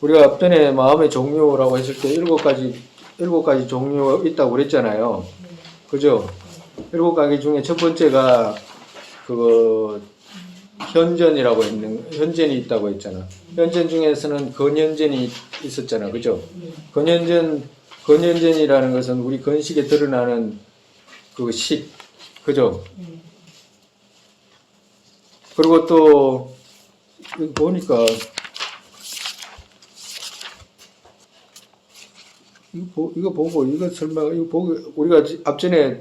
우리가 앞전에 마음의 종류라고 했을 때 일곱 가지 종류 있다고 그랬잖아요. 그죠? 일곱 가지 중에 첫 번째가 그 현전이라고 했는, 현전이 있다고 했잖아. 현전 중에서는 근현전이 있었잖아. 그죠? 근현전이라는 것은 우리 건식에 드러나는 그 식. 그죠? 그리고 또, 여기 보니까, 이거 보고, 우리가 앞전에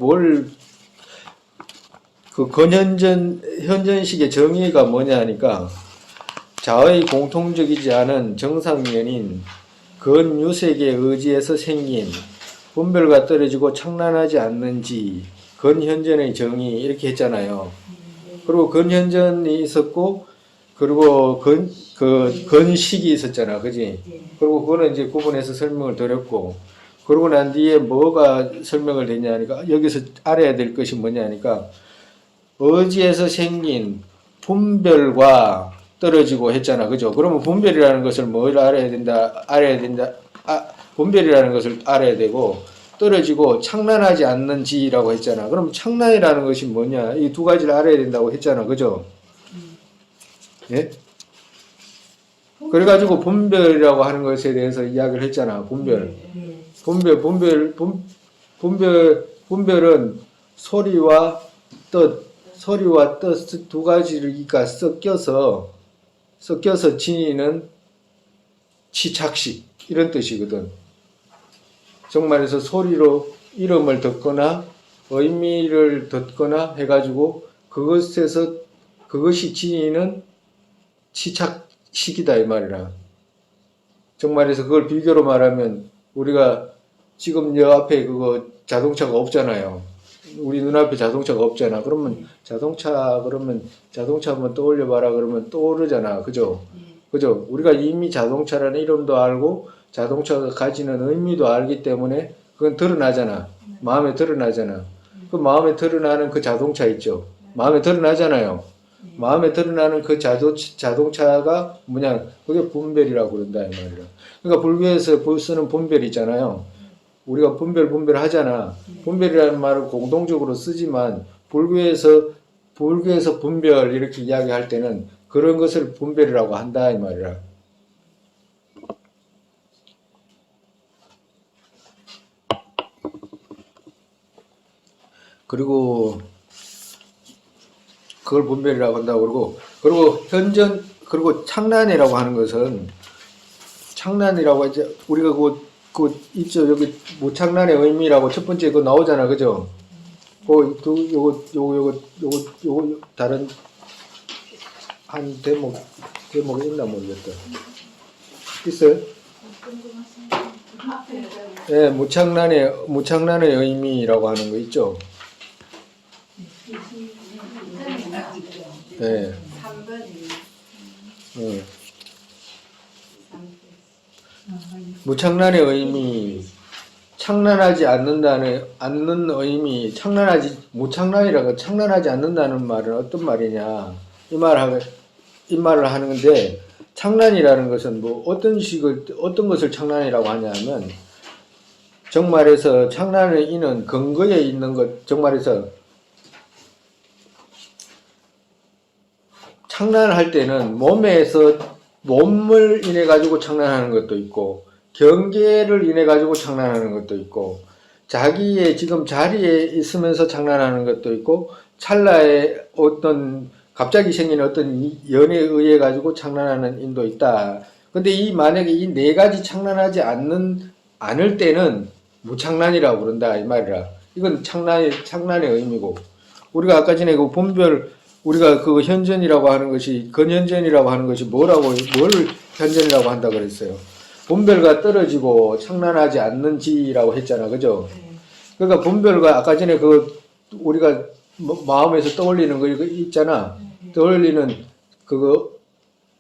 현전식의 정의가 뭐냐 하니까, 자의 공통적이지 않은 정상면인 근유색의 의지에서 생긴 분별과 떨어지고 창란하지 않는지, 근현전의 정의, 이렇게 했잖아요. 그리고 근현전이 있었고, 그리고 근식이 있었잖아. 그지? 그리고 그거는 이제 구분해서 설명을 드렸고, 그러고 난 뒤에 뭐가 설명을 되냐 하니까, 여기서 알아야 될 것이 뭐냐 하니까, 의지에서 생긴 분별과 떨어지고 했잖아. 그죠? 그러면 분별이라는 것을 뭘 알아야 된다? 분별이라는 것을 알아야 되고, 떨어지고 창란하지 않는지라고 했잖아. 그럼 창란이라는 것이 뭐냐? 이 두 가지를 알아야 된다고 했잖아. 그죠? 예? 그래가지고 분별이라고 하는 것에 대해서 이야기를 했잖아. 분별은 소리와 뜻 두 가지가 섞여서 지니는 치착식, 이런 뜻이거든. 정말해서 소리로 이름을 듣거나 의미를 듣거나 해가지고 그것이 지니는 치착식이다 이 말이라. 정말해서 그걸 비교로 말하면 우리가 지금 여 앞에 그거 자동차가 없잖아요. 우리 눈앞에 자동차가 없잖아. 그러면 자동차 한번 떠올려봐라 그러면 떠오르잖아. 그죠? 그죠? 우리가 이미 자동차라는 이름도 알고 자동차가 가지는 의미도 알기 때문에 그건 드러나잖아. 마음에 드러나잖아. 그 마음에 드러나는 그 자동차 있죠. 마음에 드러나잖아요. 마음에 드러나는 그 자동차가 뭐냐? 그게 분별이라고 그런다 이 말이야. 그러니까 불교에서 쓰는 분별 있잖아요. 우리가 분별 하잖아. 분별이라는 말을 공동적으로 쓰지만 불교에서 분별 이렇게 이야기할 때는 그런 것을 분별이라고 한다 이 말이야. 그리고 그걸 분별이라고 한다고 그리고 그리고 창란이라고 하는 것은 창란이라고 이제 우리가 그 있죠. 여기 무창란의 의미라고 첫 번째 그거 나오잖아. 그죠? 요거 다른 한 대목이 있나 모르겠다. 있어요? 예, 무창란의 의미라고 하는 거 있죠. 예. 무창란의 의미, 창란하지 않는 의미, 무창란이라고 창란하지 않는다는 말은 어떤 말이냐, 이 말을 하는데, 창란이라는 것은 어떤 것을 창란이라고 하냐면, 정말해서 창란의 이는 근거에 있는 것, 정말해서 창란할 때는 몸을 인해 가지고 창란하는 것도 있고, 경계를 인해 가지고 창란하는 것도 있고, 자기의 지금 자리에 있으면서 창란하는 것도 있고, 찰나에 갑자기 생긴 어떤 연에 의해 가지고 창란하는 인도 있다. 근데 만약에 이 네 가지 창란하지 않을 때는 무창란이라고 그런다 이 말이라. 이건 창란의 의미고, 우리가 아까 전에 그 분별, 우리가 그 현전이라고 하는 것이, 근현전이라고 하는 것이 뭘 현전이라고 한다 그랬어요. 분별과 떨어지고 창란하지 않는지라고 했잖아. 그죠? 그러니까 분별과 아까 전에 우리가 마음에서 떠올리는 거 이거 있잖아. 떠올리는 그거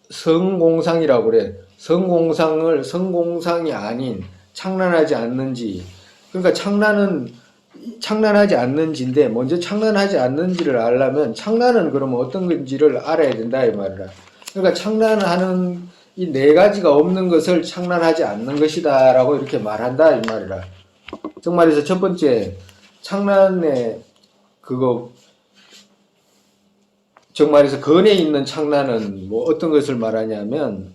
성공상이라고 그래. 성공상이 아닌 창란하지 않는지. 그러니까 창란하지 않는지인데, 먼저 창란하지 않는지를 알려면 창란은 그러면 어떤 건지를 알아야 된다 이 말이라. 그러니까 창란하는 이 네 가지가 없는 것을 창란하지 않는 것이다 라고 이렇게 말한다 이 말이라. 정말에서 첫 번째 창란의 그거 정말에서 근에 있는 창란은 뭐 어떤 것을 말하냐면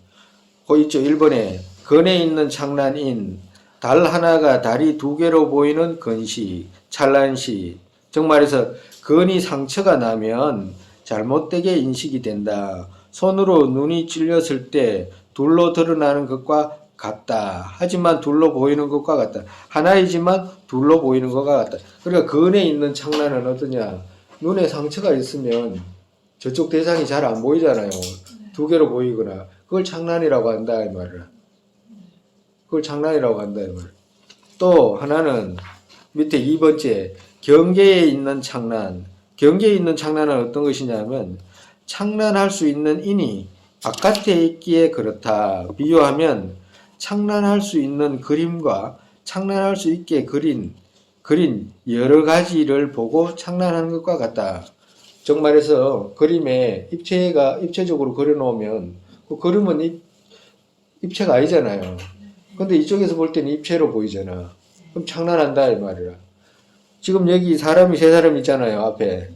그 있죠. 1번에 근에 있는 창란인 달 하나가 달이 두 개로 보이는 근시, 찬란시. 정말에서 근이 상처가 나면 잘못되게 인식이 된다. 손으로 눈이 찔렸을 때 둘로 드러나는 것과 같다. 하지만 둘로 보이는 것과 같다. 하나이지만 둘로 보이는 것과 같다. 그러니까 근에 있는 창란은 어떠냐? 눈에 상처가 있으면 저쪽 대상이 잘 안 보이잖아요. 두 개로 보이거나. 그걸 창란이라고 한다 이 말이야. 그걸 창란이라고 한다 이 말이야. 또 하나는 밑에 2번째 경계에 있는 창란. 경계에 있는 창란은 어떤 것이냐면 창란할 수 있는 인이 바깥에 있기에 그렇다. 비유하면 창란할 수 있는 그림과 창란할 수 있게 그린 여러 가지를 보고 창란하는 것과 같다. 정말해서 그림에 입체적으로 그려놓으면 그 그림은 입체가 아니잖아요. 근데 이쪽에서 볼 때는 입체로 보이잖아. 그럼 창란한다 이 말이라. 지금 여기 사람이 세 사람 있잖아요 앞에.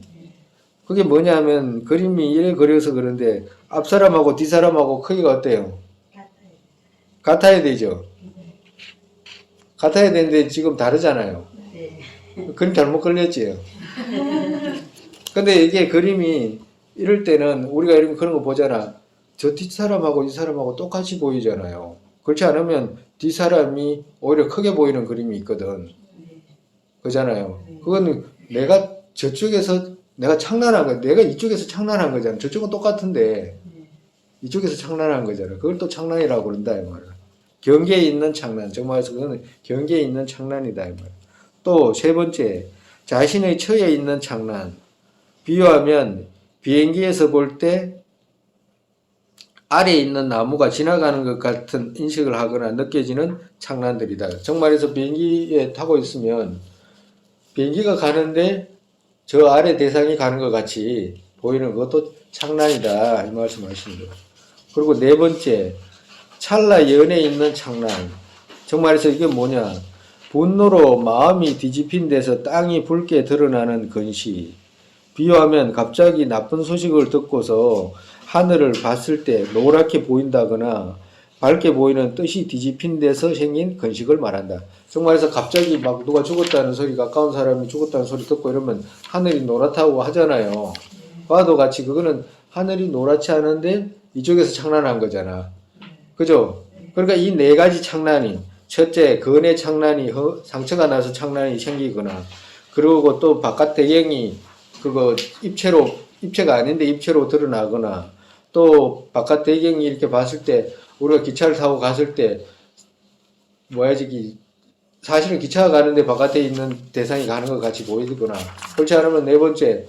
그게 뭐냐면 그림이 이래 그려서 그런데 앞 사람하고 뒤 사람하고 크기가 어때요? 같아야 되죠. 같아야 되는데 지금 다르잖아요. 그림 잘못 그렸지요. 근데 이게 그림이 이럴 때는 우리가 이런 그런 거 보잖아. 저 뒷사람하고 이 사람하고 똑같이 보이잖아요. 그렇지 않으면 뒷사람이 오히려 크게 보이는 그림이 있거든. 그잖아요. 그건 내가 저쪽에서 내가 창란한 거, 내가 이쪽에서 창란한 거잖아. 저쪽은 똑같은데 이쪽에서 창란한 거잖아. 그걸 또 창란이라고 그런다 이 말이야. 경계에 있는 창란. 정말에서 그거는 경계에 있는 창란이다 이 말이야. 또 세 번째, 자신의 처에 있는 창란. 비유하면 비행기에서 볼 때 아래에 있는 나무가 지나가는 것 같은 인식을 하거나 느껴지는 창란들이다. 정말에서 비행기에 타고 있으면 비행기가 가는데 저 아래 대상이 가는 것 같이 보이는 것도 창란이다. 이 말씀 하시는 거예요. 그리고 네 번째, 찰나 연에 있는 창란. 정말에서 이게 뭐냐. 분노로 마음이 뒤집힌 데서 땅이 붉게 드러나는 근시. 비유하면 갑자기 나쁜 소식을 듣고서 하늘을 봤을 때 노랗게 보인다거나 밝게 보이는 뜻이 뒤집힌 데서 생긴 근식을 말한다. 정말에서 갑자기 막 누가 죽었다는 소리, 가까운 사람이 죽었다는 소리 듣고 이러면 하늘이 노랗다고 하잖아요. 봐도 같이 그거는 하늘이 노랗지 않은데 이쪽에서 창란한 거잖아. 그죠? 그러니까 이 네 가지 창란이, 첫째, 근의 창란이, 상처가 나서 창란이 생기거나, 그리고 또 바깥 배경이 그거 입체가 아닌데 입체로 드러나거나, 또 바깥 배경이 이렇게 봤을 때 우리가 기차를 타고 갔을 때 사실은 기차가 가는데 바깥에 있는 대상이 가는 것 같이 보이거나, 그렇지 않으면 네 번째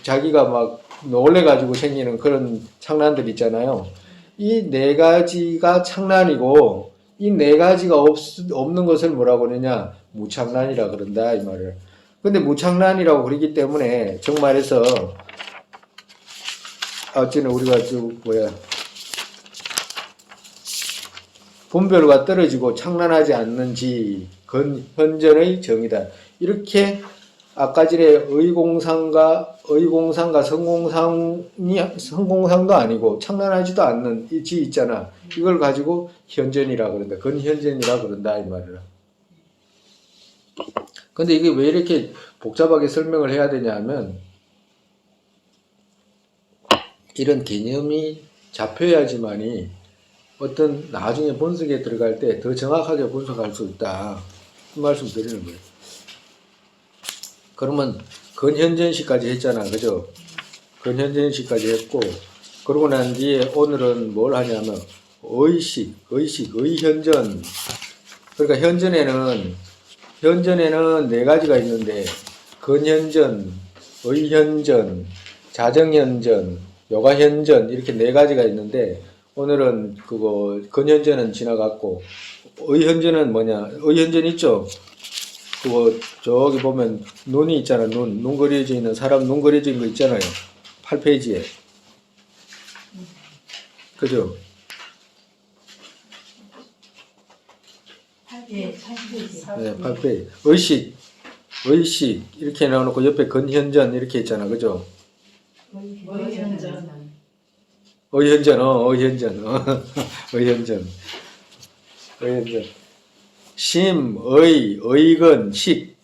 자기가 막 놀래가지고 생기는 그런 창란들 있잖아요. 이 네 가지가 창란이고 이 네 가지가 없는 것을 뭐라고 그러냐, 무창란이라 그런다 이 말을. 근데 무창란이라고 그러기 때문에 정말해서 어찌는 우리가 분별과 떨어지고 창란하지 않는지 현전의 정이다. 이렇게 아까 전에 의공상과 성공상도 아니고 창란하지도 않는 이 지 있잖아. 이걸 가지고 현전이라 그런다. 근현전이라 그런다 이 말이라. 근데 이게 왜 이렇게 복잡하게 설명을 해야 되냐 하면 이런 개념이 잡혀야지만이 어떤 나중에 분석에 들어갈 때 더 정확하게 분석할 수 있다. 그 말씀 드리는 거예요. 그러면 근현전시까지 했잖아. 그죠? 근현전시까지 했고, 그러고 난 뒤에 오늘은 뭘 하냐면 의현전. 그러니까 현전에는 네 가지가 있는데 근현전, 의현전, 자정현전, 요가현전 이렇게 네 가지가 있는데 오늘은 근현전은 지나갔고 의현전은 뭐냐? 의현전 있죠? 저기 보면 눈이 있잖아. 눈 그려져 있는 사람 눈 그려져 있는 거 있잖아요. 8페이지에. 그죠? 예, 8페이지. 네, 8페이지. 의식 이렇게 나와놓고 옆에 근현전 이렇게 있잖아, 그죠? 의현전. 의현전, 의현전. 심, 의근, 식.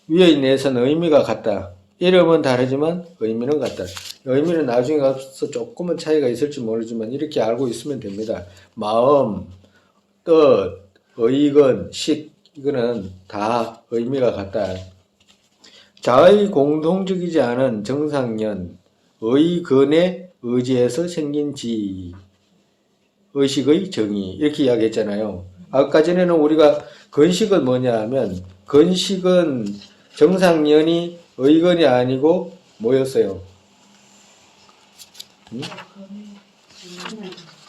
위의 넷은 의미가 같다. 이름은 다르지만 의미는 같다. 의미는 나중에 가서 조금은 차이가 있을지 모르지만 이렇게 알고 있으면 됩니다. 마음, 뜻, 의근, 식. 이거는 다 의미가 같다. 자의 공통적이지 않은 정상년, 의근에 의지해서 생긴 지, 의식의 정의 이렇게 이야기했잖아요. 아까 전에는 우리가 근식은 뭐냐 하면 근식은 정상년이 의근이 아니고 뭐였어요?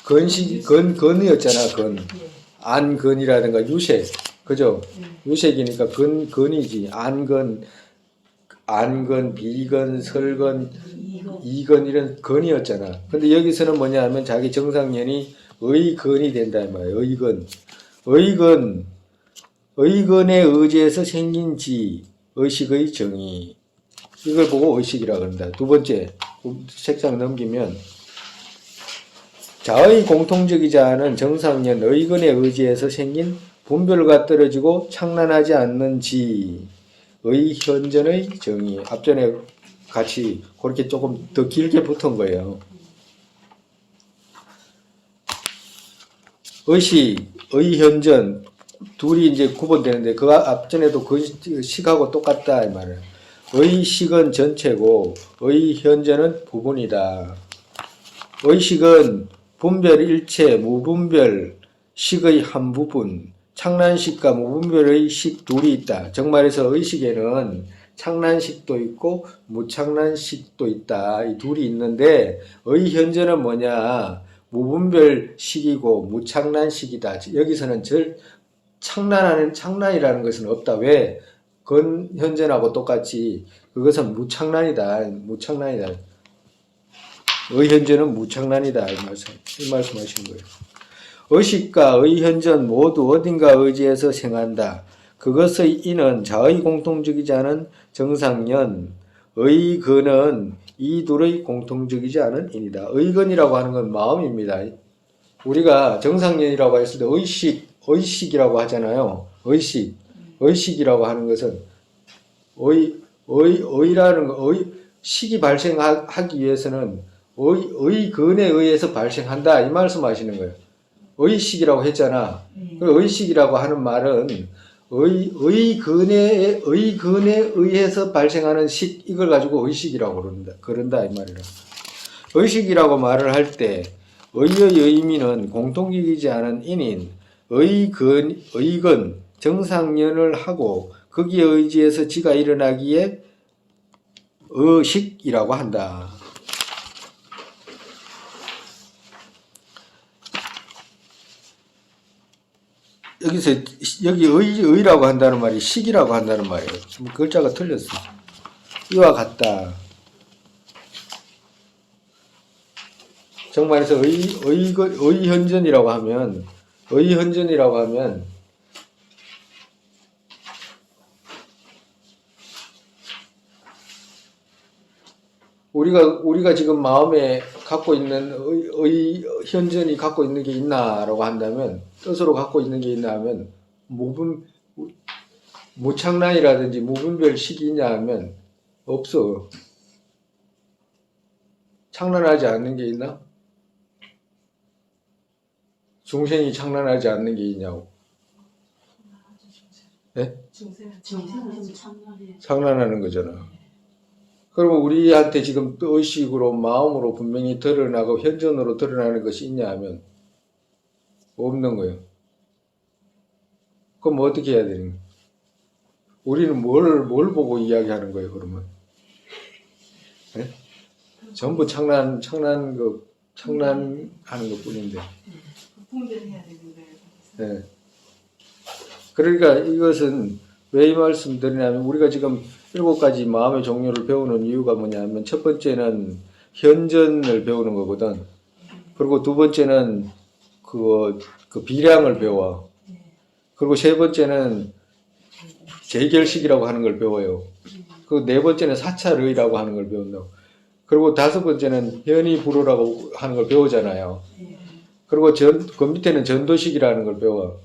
근이었잖아. 안근이라든가 유색, 그죠? 유색이니까 근이지. 안근, 비근, 설근, 이근 이런 근이었잖아. 근데 여기서는 뭐냐 하면 자기 정상년이 의근이 된다 이 말이에요. 의근에 의지해서 생긴 지, 의식의 정의. 이걸 보고 의식이라고 합니다. 두 번째, 책장 넘기면 자의 공통적이지 않은 정상년 의근에 의지해서 생긴 분별과 떨어지고 창란하지 않는 지의 현전의 정의. 앞전에 같이 그렇게 조금 더 길게 붙은 거예요. 의식, 의현전 둘이 이제 구분되는데 그 앞전에도 그 식하고 똑같다 이 말이에요. 의식은 전체고 의현전은 부분이다. 의식은 분별 일체 무분별 식의 한 부분, 창란식과 무분별의 식 둘이 있다. 정말해서 의식에는 창란식도 있고 무창란식도 있다. 이 둘이 있는데 의현전은 뭐냐? 무분별식이고 무창란식이다. 여기서는 창란이라는 것은 없다. 왜? 근현전하고 똑같이 그것은 무창란이다. 의현전은 무창란이다. 이 말씀하신 거예요. 의식과 의현전 모두 어딘가 의지해서 생한다. 그것의 이는 자의 공통적이지 않은 정상년, 의근은 이 둘의 공통적이지 않은 인이다. 의근이라고 하는 건 마음입니다. 우리가 정상년이라고 했을 때 의식이라고 하잖아요. 의식이라고 하는 것은 의라는 거, 식이 발생하기 위해서는 의근에 의해서 발생한다. 이 말씀하시는 거예요. 의식이라고 했잖아. 의식이라고 하는 말은 의근에 의해서 발생하는 식, 이걸 가지고 의식이라고 그런다 이 말이라. 의식이라고 말을 할 때 의의 의미는 공통적이지 않은 인인 의근 정상연을 하고 거기에 의지해서 지가 일어나기에 의식이라고 한다. 여기서 여기 의라고 한다는 말이 식이라고 한다는 말이에요. 글자가 틀렸어. 이와 같다. 정말해서 의현전이라고 하면 우리가 지금 마음에 갖고 있는 현전이 갖고 있는 게 있나라고 한다면, 뜻으로 갖고 있는 게 있나 하면 무창란이라든지 무분별식이 있냐 하면 없어. 창란하지 않는 게 있나? 중생이 창란하지 않는 게 있냐고. 네? 중생은 좀 창란하는 거잖아. 그러면 우리한테 지금 의식으로 마음으로 분명히 드러나고 현전으로 드러나는 것이 있냐 하면 없는 거예요. 그럼 어떻게 해야 되는 거예요? 우리는 뭘 보고 이야기하는 거예요, 그러면? 네? 전부 창란하는 것 뿐인데. 분별해야 되는 거예요. 네. 그러니까 이것은 왜 이 말씀 드리냐면 우리가 지금 7가지 마음의 종류를 배우는 이유가 뭐냐면 첫 번째는 현전을 배우는 거거든. 그리고 두 번째는 그 비량을 배워. 그리고 세 번째는 재결식이라고 하는 걸 배워요. 그 네 번째는 사찰의라고 하는 걸 배운다고. 그리고 다섯 번째는 현이불호라고 하는 걸 배우잖아요. 그리고 그 밑에는 전도식이라는 걸 배워.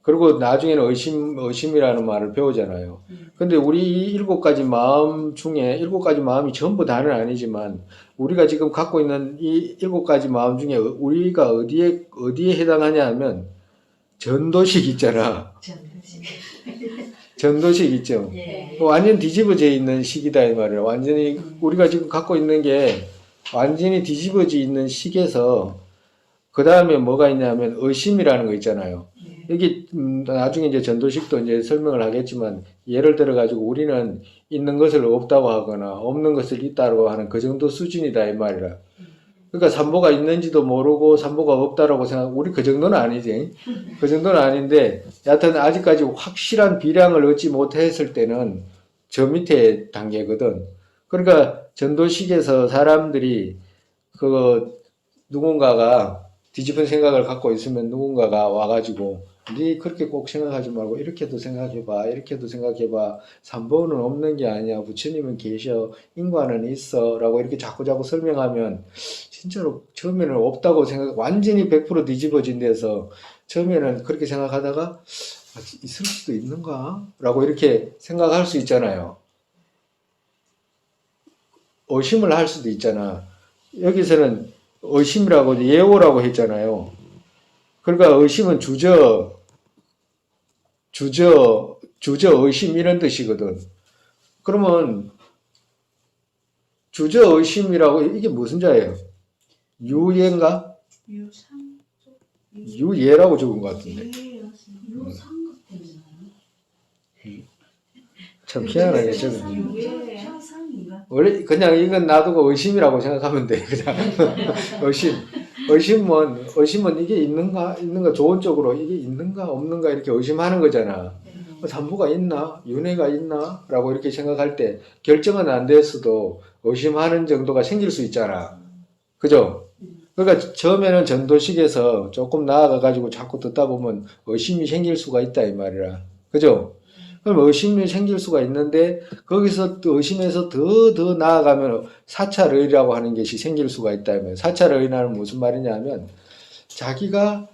그리고 나중에는 의심이라는 말을 배우잖아요. 근데 우리 이 일곱 가지 마음 중에 일곱 가지 마음이 전부 다는 아니지만 우리가 지금 갖고 있는 이 일곱 가지 마음 중에 우리가 어디에 해당하냐 하면 전도식 있잖아. 전도식 있죠. 예. 완전 뒤집어져 있는 식이다 이 말이에요. 완전히 우리가 지금 갖고 있는 게 완전히 뒤집어져 있는 식에서 그 다음에 뭐가 있냐면 의심이라는 거 있잖아요. 여기 나중에 이제 전도식도 이제 설명을 하겠지만 예를 들어 가지고 우리는 있는 것을 없다고 하거나 없는 것을 있다고 하는 그 정도 수준이다 이 말이라. 그러니까 삼보가 있는지도 모르고 삼보가 없다라고 생각. 우리 그 정도는 아니지. 그 정도는 아닌데 여하튼 아직까지 확실한 비량을 얻지 못했을 때는 저 밑에 단계거든. 그러니까 전도식에서 사람들이 그 누군가가 뒤집은 생각을 갖고 있으면 누군가가 와가지고 네 그렇게 꼭 생각하지 말고 이렇게도 생각해봐, 이렇게도 생각해봐. 삼보는 없는 게 아니야. 부처님은 계셔, 인과는 있어 라고 이렇게 자꾸자꾸 설명하면 진짜로 처음에는 없다고 완전히 100% 뒤집어진 데서 처음에는 그렇게 생각하다가 아, 있을 수도 있는가? 라고 이렇게 생각할 수 있잖아요. 의심을 할 수도 있잖아. 여기서는 의심이라고 예오라고 했잖아요. 그러니까 의심은 주저 의심 이런 뜻이거든. 그러면 주저 의심이라고 이게 무슨 자예요? 유예인가? 유상. 유예라고 적은 것 같은데. 유상 참 희한하게 적은. 유예 상인가? 원래 그냥 이건 놔두고 의심이라고 생각하면 돼. 그냥 의심은 이게 있는가 좋은 쪽으로 이게 있는가 없는가 이렇게 의심하는 거잖아. 삼부가 있나 윤회가 있나 라고 이렇게 생각할 때 결정은 안 됐어도 의심하는 정도가 생길 수 있잖아. 그죠? 그러니까 처음에는 전도식에서 조금 나아가 가지고 자꾸 듣다 보면 의심이 생길 수가 있다 이 말이라. 그죠? 그럼 의심이 생길 수가 있는데 거기서 또 의심에서 더 나아가면 사찰의라고 하는 것이 생길 수가 있다면 사찰의라는 무슨 말이냐 하면 자기가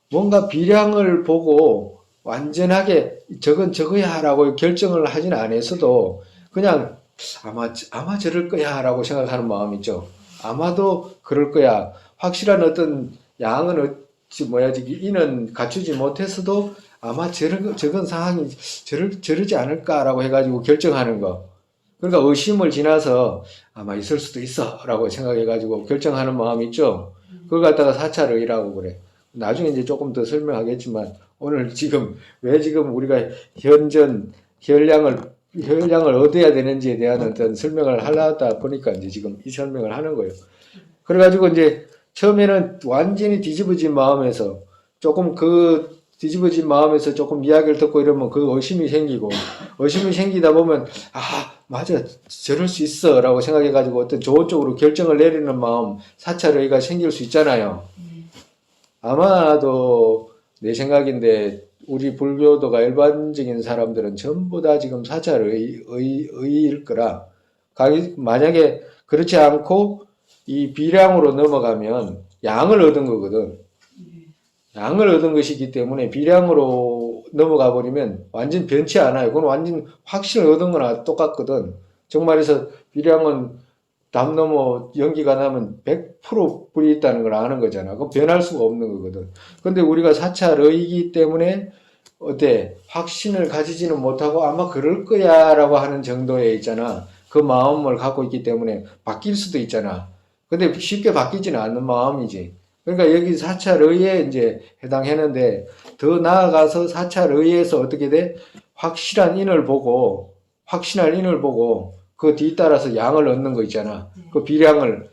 뭔가 비량을 보고 완전하게 저건 저거야 라고 결정을 하진 않았어도 그냥 아마 저럴 거야 라고 생각하는 마음 있죠. 아마도 그럴 거야. 확실한 어떤 양은 인은 갖추지 못했어도 아마 저건 상황이 저러지 않을까라고 해가지고 결정하는 거. 그러니까 의심을 지나서 아마 있을 수도 있어 라고 생각해가지고 결정하는 마음이 있죠. 그걸 갖다가 사찰의라고 그래. 나중에 이제 조금 더 설명하겠지만 오늘 왜 우리가 혈량을 얻어야 되는지에 대한 어떤 설명을 하려다 보니까 이제 지금 이 설명을 하는 거예요. 그래가지고 이제 처음에는 완전히 뒤집어진 마음에서 조금 뒤집어진 마음에서 조금 이야기를 듣고 이러면 그 의심이 생기다 보면 맞아 저럴 수 있어 라고 생각해가지고 어떤 좋은 쪽으로 결정을 내리는 마음 사찰의가 생길 수 있잖아요. 아마도 내 생각인데 우리 불교도가 일반적인 사람들은 전부 다 지금 사찰의일 거라. 만약에 그렇지 않고 이 비량으로 넘어가면 양을 얻은 거거든. 양을 얻은 것이기 때문에 비량으로 넘어가 버리면 완전 변치 않아요. 그건 완전 확신을 얻은 거나 똑같거든. 정말에서 비량은 담 넘어 연기가 나면 100% 불이 있다는 걸 아는 거잖아. 그건 변할 수가 없는 거거든. 근데 우리가 사찰의이기 때문에 확신을 가지지는 못하고 아마 그럴 거야 라고 하는 정도에 있잖아. 그 마음을 갖고 있기 때문에 바뀔 수도 있잖아. 근데 쉽게 바뀌지는 않는 마음이지. 그러니까 여기 사찰의에 이제 해당했는데 더 나아가서 사찰의에서 어떻게 돼? 확실한 인을 보고 그 뒤따라서 양을 얻는 거 있잖아. 그 비량을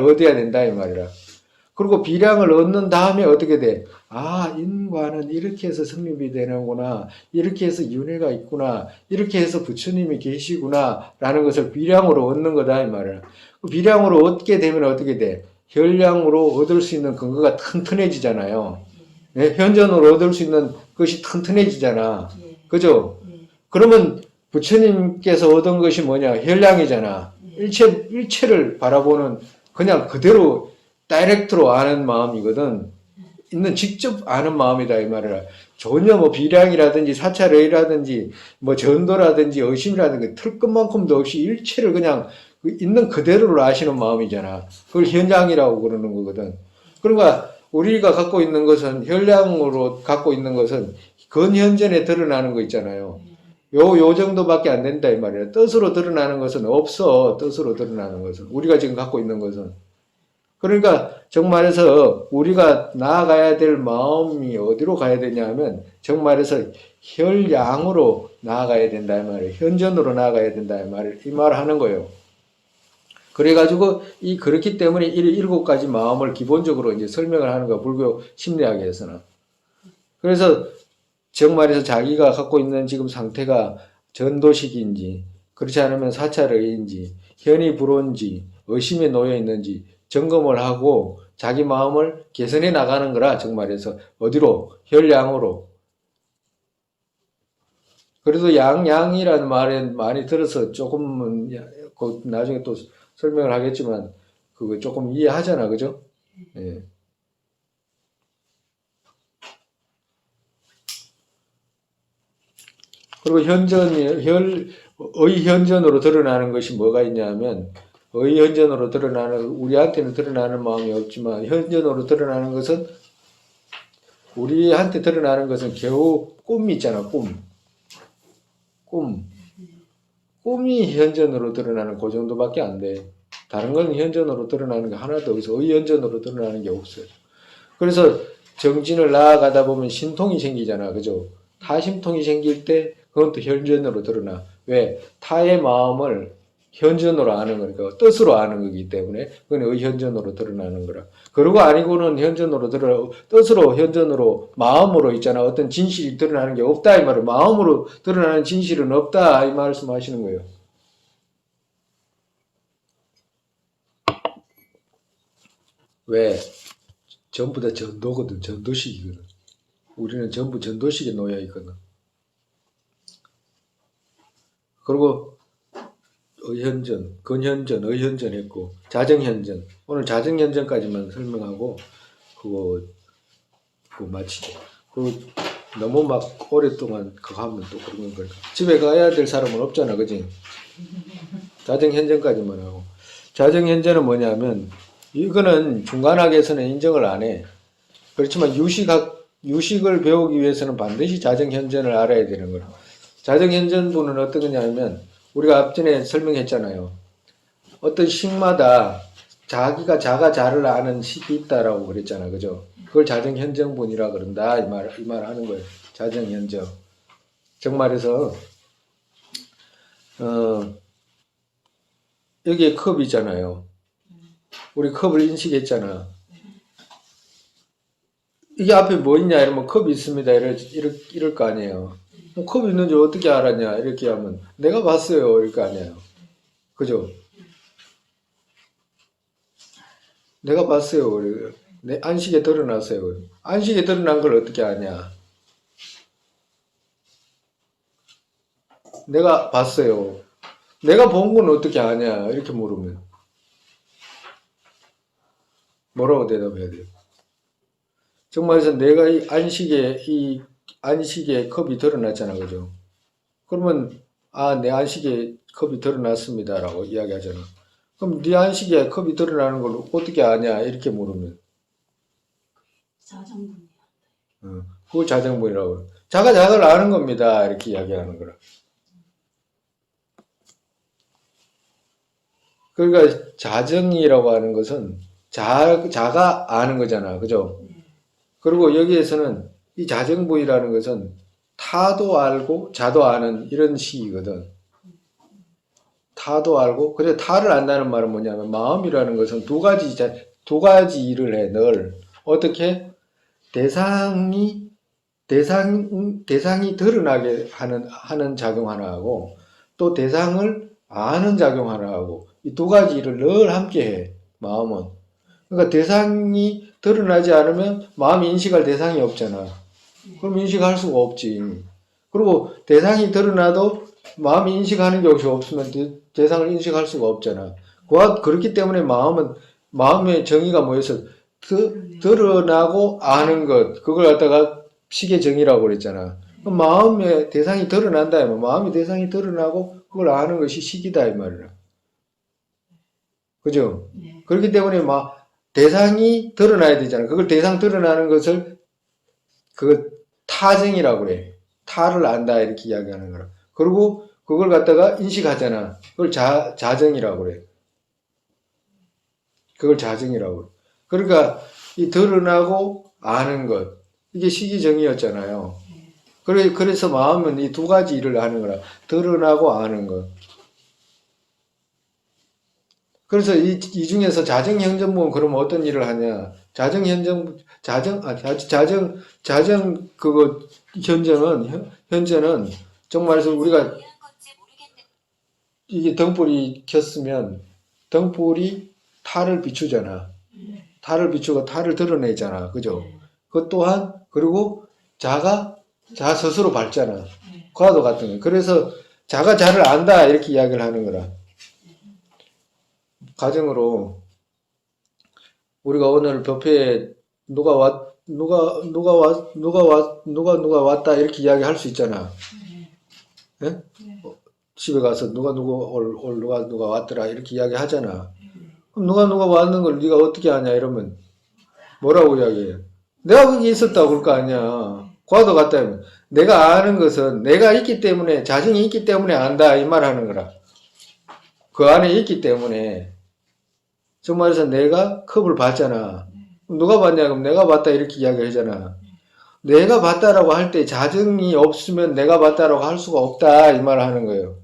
얻어야 된다 이 말이라. 그리고 비량을 얻는 다음에 어떻게 돼? 인과는 이렇게 해서 성립이 되는구나. 이렇게 해서 윤회가 있구나. 이렇게 해서 부처님이 계시구나. 라는 것을 비량으로 얻는 거다 이 말이야. 그 비량으로 얻게 되면 어떻게 돼? 혈량으로 얻을 수 있는 근거가 튼튼해지잖아요. 예, 현전으로 얻을 수 있는 것이 튼튼해지잖아. 예. 그죠? 예. 그러면 부처님께서 얻은 것이 뭐냐? 현량이잖아. 일체를 바라보는 그냥 그대로 다이렉트로 아는 마음이거든. 있는 직접 아는 마음이다 이 말이라. 전혀 뭐 비량이라든지 사찰의라든지 뭐 전도라든지 의심이라든지 틀 것만큼도 없이 일체를 그냥 있는 그대로를 아시는 마음이잖아. 그걸 현량이라고 그러는 거거든. 그러니까 우리가 갖고 있는 것은 현량으로 갖고 있는 것은 근현전에 드러나는 거 있잖아요. 요 정도밖에 안 된다 이 말이야. 뜻으로 드러나는 것은 없어. 뜻으로 드러나는 것은 우리가 지금 갖고 있는 것은. 그러니까 정말해서 우리가 나아가야 될 마음이 어디로 가야 되냐 하면 정말해서 혈양으로 나아가야 된다 이 말이에요. 현전으로 나아가야 된다 이 말을 하는 거예요. 그래가지고 그렇기 때문에 일곱 가지 마음을 기본적으로 이제 설명을 하는 거야. 불교 심리학에서는. 그래서 정말해서 자기가 갖고 있는 지금 상태가 전도식인지 그렇지 않으면 사찰의인지 현이 불온지 의심에 놓여 있는지 점검을 하고 자기 마음을 개선해 나가는 거라 정말해서 어디로? 혈양으로. 그래도 양이라는 말은 많이 들어서 조금은 나중에 또 설명을 하겠지만 그거 조금 이해하잖아, 그죠? 예. 그리고 의현전으로 드러나는 것이 뭐가 있냐면 의현전으로 드러나는 우리한테는 드러나는 마음이 없지만 현전으로 드러나는 것은 우리한테 드러나는 것은 겨우 꿈이 있잖아, 꿈이 현전으로 드러나는 그 정도밖에 안 돼. 다른 건 현전으로 드러나는 게 하나도 없어. 의현전으로 드러나는 게 없어요. 그래서 정진을 나아가다 보면 신통이 생기잖아, 그죠? 타심통이 생길 때 그건 또 현전으로 드러나. 왜? 타의 마음을 현전으로 아는 거니까 뜻으로 아는 거기 때문에 그건 의현전으로 드러나는 거라. 그러고 아니고는 현전으로 뜻으로 현전으로 마음으로 있잖아. 어떤 진실이 드러나는 게 없다 이 말을. 마음으로 드러나는 진실은 없다 이 말씀하시는 거예요. 왜? 전부 다 전도거든. 전도식이거든. 우리는 전부 전도식에 놓여 있거든. 그리고 의현전, 근현전, 의현전 했고 자정현전. 오늘 자정현전까지만 설명하고 그거 마치죠. 너무 막 오랫동안 그거 하면 또 그런 거니까 집에 가야 될 사람은 없잖아, 그지? 자정현전까지만 하고. 자정현전은 뭐냐면 이거는 중간학에서는 인정을 안 해. 그렇지만 유식을 배우기 위해서는 반드시 자정현전을 알아야 되는 거라. 자정현전부는 어떤 거냐면 우리가 앞전에 설명했잖아요. 어떤 식마다 자기가 자가 자를 아는 식이 있다라고 그랬잖아, 그죠? 그걸 자정현정분이라 그런다 이 말 하는 거예요. 자정현정. 정말해서 여기에 컵이 있잖아요. 우리 컵을 인식했잖아. 이게 앞에 뭐 있냐 이러면 컵이 있습니다 이럴 거 아니에요. 컵이 있는지 어떻게 알았냐 이렇게 하면 내가 봤어요 이럴 거 아니에요. 그죠? 내가 봤어요. 내 안식에 드러났어요. 안식에 드러난 걸 어떻게 아냐? 내가 봤어요. 내가 본 건 어떻게 아냐? 이렇게 물으면 뭐라고 대답해야 돼요? 정말해서 내가 이 안식에 컵이 드러났잖아, 그죠? 그러면 내 안식에 컵이 드러났습니다라고 이야기하잖아. 그럼 네 안식에 컵이 드러나는 걸 어떻게 아냐? 이렇게 물으면 자정분이야. 그걸 자정분이라고 그래. 자가 자를 아는 겁니다. 이렇게 이야기하는 거라. 그러니까 자정이라고 하는 것은 자가 아는 거잖아. 그죠? 그리고 여기에서는 이 자정분이라는 것은 타도 알고 자도 아는 이런 식이거든. 타도 알고, 그래 타를 안다는 말은 뭐냐면 마음이라는 것은 두 가지 일을 해. 늘 어떻게 대상이 드러나게 하는 작용 하나 하고 또 대상을 아는 작용 하나 하고 이 두 가지 일을 늘 함께 해. 마음은. 그러니까 대상이 드러나지 않으면 마음이 인식할 대상이 없잖아. 그럼 인식할 수가 없지. 그리고 대상이 드러나도 마음이 인식하는 것이 없으면 대상을 인식할 수가 없잖아. 그렇기 때문에 마음의 정의가 뭐였어? 드러나고 아는 것, 그걸 갖다가 식의 정의라고 그랬잖아. 그럼 마음의 대상이 드러난다, 마음의 대상이 드러나고 그걸 아는 것이 식이다, 이 말이야. 그죠? 네. 그렇기 때문에 대상이 드러나야 되잖아. 그걸 대상 드러나는 것을 타정이라고 그래. 타를 안다, 이렇게 이야기하는 거라. 그리고 그걸 갖다가 인식하잖아. 그걸 자정이라고 그래. 그걸 자정이라고 그래. 그러니까 이 드러나고 아는 것, 이게 식이정의였잖아요. 그래서 마음은 이 두 가지 일을 하는 거라. 드러나고 아는 것. 그래서 이 중에서 자정현정법은 그러면 어떤 일을 하냐? 현재는 정말 우리가 이게 등불이 켰으면 등불이 타를 비추잖아. 타를 비추고 타를 드러내잖아. 그죠? 그 또한, 그리고 자가 자 스스로 밝잖아. 과도 같은 거. 그래서 자가 자를 안다, 이렇게 이야기를 하는 거라. 가정으로 우리가 오늘 뷔페에 누가 왔다, 이렇게 이야기할 수 있잖아. 예? 집에 가서 누가 왔더라, 이렇게 이야기 하잖아. 그럼 누가 왔는 걸 네가 어떻게 아냐, 이러면 뭐라고 이야기해? 내가 거기 있었다고 그럴 거 아니야. 과도 같다 하면 내가 아는 것은 내가 있기 때문에, 자정이 있기 때문에 안다, 이 말 하는 거라. 그 안에 있기 때문에. 정말에서 내가 컵을 봤잖아. 누가 봤냐? 그럼 내가 봤다, 이렇게 이야기하잖아. 내가 봤다라고 할 때 자정이 없으면 내가 봤다라고 할 수가 없다, 이 말을 하는 거예요.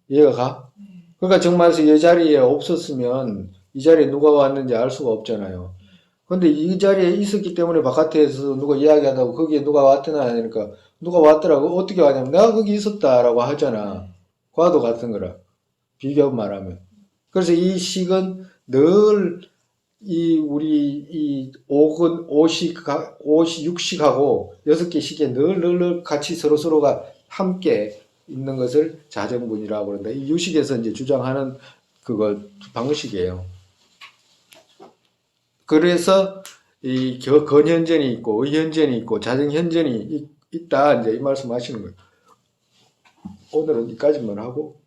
이해가 가? 그러니까 정말에서 이 자리에 없었으면 이 자리에 누가 왔는지 알 수가 없잖아요. 근데 이 자리에 있었기 때문에 바깥에서 누가 이야기하다고 거기에 누가 왔더나 하니까 누가 왔더라고. 어떻게 왔냐면 내가 거기 있었다라고 하잖아. 과도 같은 거라. 비교 말하면. 그래서 이 식은 늘 우리 육식하고 6개 식에 늘 같이 서로가 함께 있는 것을 자정분이라고 그런다. 이 유식에서 이제 주장하는 그거 방식이에요. 그래서 이 건현전이 있고 의현전이 있고 자정현전이 있다, 이제 이 말씀 하시는 거예요. 오늘은 여기까지만 하고